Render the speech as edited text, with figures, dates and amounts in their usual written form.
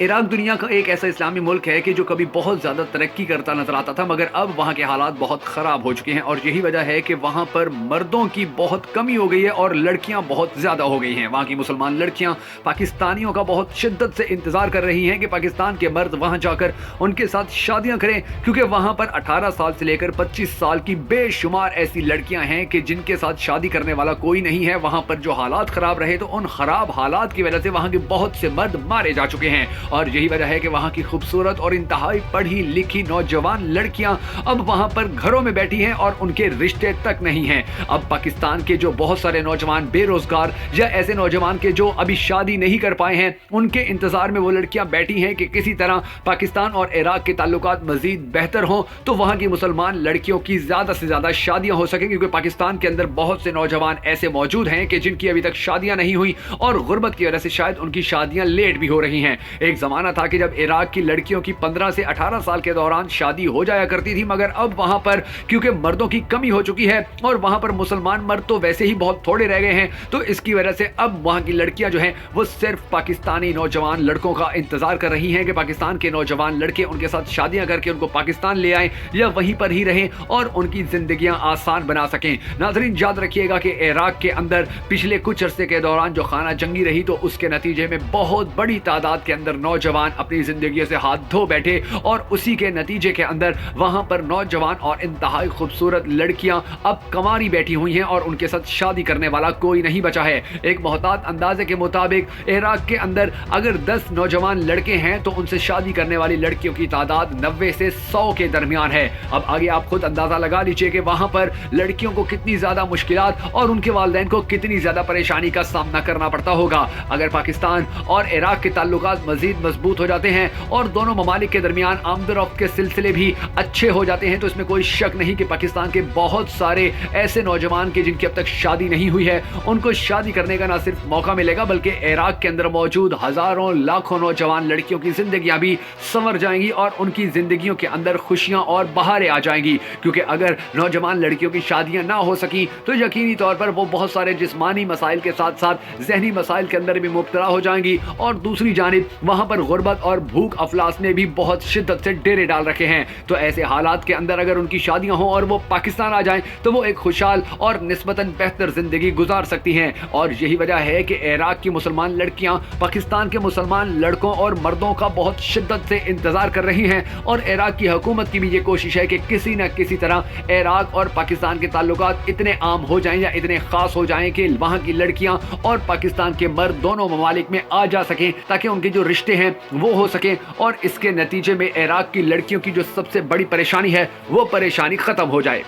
عراق دنیا کا ایک ایسا اسلامی ملک ہے کہ جو کبھی بہت زیادہ ترقی کرتا نظر آتا تھا، مگر اب وہاں کے حالات بہت خراب ہو چکے ہیں، اور یہی وجہ ہے کہ وہاں پر مردوں کی بہت کمی ہو گئی ہے اور لڑکیاں بہت زیادہ ہو گئی ہیں۔ وہاں کی مسلمان لڑکیاں پاکستانیوں کا بہت شدت سے انتظار کر رہی ہیں کہ پاکستان کے مرد وہاں جا کر ان کے ساتھ شادیاں کریں، کیونکہ وہاں پر 18 سال سے لے کر 25 سال کی بے شمار ایسی لڑکیاں ہیں کہ جن کے ساتھ شادی کرنے والا کوئی نہیں ہے۔ وہاں پر جو حالات خراب رہے تو ان خراب حالات کی وجہ سے وہاں کے بہت سے مرد مارے جا چکے ہیں، اور یہی وجہ ہے کہ وہاں کی خوبصورت اور انتہائی پڑھی لکھی نوجوان لڑکیاں اب وہاں پر گھروں میں بیٹھی ہیں اور ان کے رشتے تک نہیں ہیں۔ اب پاکستان کے جو بہت سارے نوجوان بے روزگار یا ایسے نوجوان کے جو ابھی شادی نہیں کر پائے ہیں، ان کے انتظار میں وہ لڑکیاں بیٹھی ہیں کہ کسی طرح پاکستان اور عراق کے تعلقات مزید بہتر ہوں تو وہاں کی مسلمان لڑکیوں کی زیادہ سے زیادہ شادیاں ہو سکیں، کیونکہ پاکستان کے اندر بہت سے نوجوان ایسے موجود ہیں کہ جن کی ابھی تک شادیاں نہیں ہوئی اور غربت کی وجہ سے شاید ان کی شادیاں لیٹ بھی ہو رہی ہیں۔ ایک زمانہ تھا کہ جب عراق کی لڑکیوں کی 15 سے 18 سال کے دوران شادی ہو جایا کرتی تھی، مگر اب وہاں پر کیونکہ مردوں کی کمی ہو چکی ہے اور وہاں پر مسلمان مرد تو ویسے ہی بہت تھوڑے رہ گئے ہیں، تو اس کی وجہ سے اب وہاں کی لڑکیاں جو ہیں وہ صرف پاکستانی نوجوان لڑکوں کا انتظار کر رہی ہیں کہ پاکستان کے نوجوان لڑکے ان کے ساتھ شادیاں کر کے ان کو پاکستان لے آئیں یا وہیں پر ہی رہیں اور ان کی زندگیاں آسان بنا سکیں۔ ناظرین، یاد رکھیے گا کہ عراق کے اندر پچھلے کچھ عرصے کے دوران جو خانہ جنگی رہی تو اس کے نتیجے میں بہت بڑی تعداد کے اندر نوجوان اپنی زندگیوں سے ہاتھ دھو بیٹھے، اور اسی کے نتیجے کے اندر وہاں پر نوجوان اور انتہائی خوبصورت لڑکیاں اب کنواری بیٹھی ہوئی ہیں اور ان کے ساتھ شادی کرنے والا کوئی نہیں بچا ہے۔ ایک محتاط اندازے کے مطابق عراق کے اندر اگر 10 نوجوان لڑکے ہیں تو ان سے شادی کرنے والی لڑکیوں کی تعداد 90 سے 100 کے درمیان ہے۔ اب آگے آپ خود اندازہ لگا لیجئے کہ وہاں پر لڑکیوں کو کتنی زیادہ مشکلات اور ان کے والدین کو کتنی زیادہ پریشانی کا سامنا کرنا پڑتا ہوگا۔ اگر پاکستان اور عراق کے تعلقات مزید مضبوط ہو جاتے ہیں اور دونوں ممالک کے درمیان آمد و رفت کے سلسلے بھی اچھے ہو جاتے ہیں تو اس میں کوئی شک نہیں کہ پاکستان کے بہت سارے ایسے نوجوان کے جن کی اب تک شادی نہیں ہوئی ہے ان کو شادی کرنے کا نہ صرف موقع ملے گا بلکہ عراق کے اندر موجود ہزاروں لاکھوں نوجوان لڑکیوں کی زندگیاں بھی سنور جائیں گی اور ان کی زندگیوں کے اندر خوشیاں اور بہاریں آ جائیں گی، کیونکہ اگر نوجوان لڑکیوں کی شادیاں نہ ہو سکیں تو یقینی طور پر وہ بہت سارے جسمانی مسائل کے ساتھ ساتھ ذہنی مسائل کے اندر بھی مبتلا ہو جائیں گی، اور دوسری جانب وہاں پر غربت اور بھوک افلاس نے بھی بہت شدت سے ڈیرے ڈال رکھے ہیں۔ تو ایسے حالات کے اندر اگر ان کی شادیاں ہوں اور وہ پاکستان آ جائیں تو وہ ایک خوشحال اور نسبتاً بہتر زندگی گزار سکتی ہیں، اور یہی وجہ ہے کہ عراق کی مسلمان لڑکیاں پاکستان کے مسلمان لڑکوں اور مردوں کا بہت شدت سے انتظار کر رہی ہیں، اور عراق کی حکومت کی بھی یہ کوشش ہے کہ کسی نہ کسی طرح عراق اور پاکستان کے تعلقات اتنے عام ہو جائیں یا اتنے خاص ہو جائیں کہ وہاں کی لڑکیاں اور پاکستان کے مرد دونوں ممالک میں آ جا سکیں تاکہ ان کے جو رشتے ہیں وہ ہو سکیں، اور اس کے نتیجے میں عراق کی لڑکیوں کی جو سب سے بڑی پریشانی ہے وہ پریشانی ختم ہو جائے۔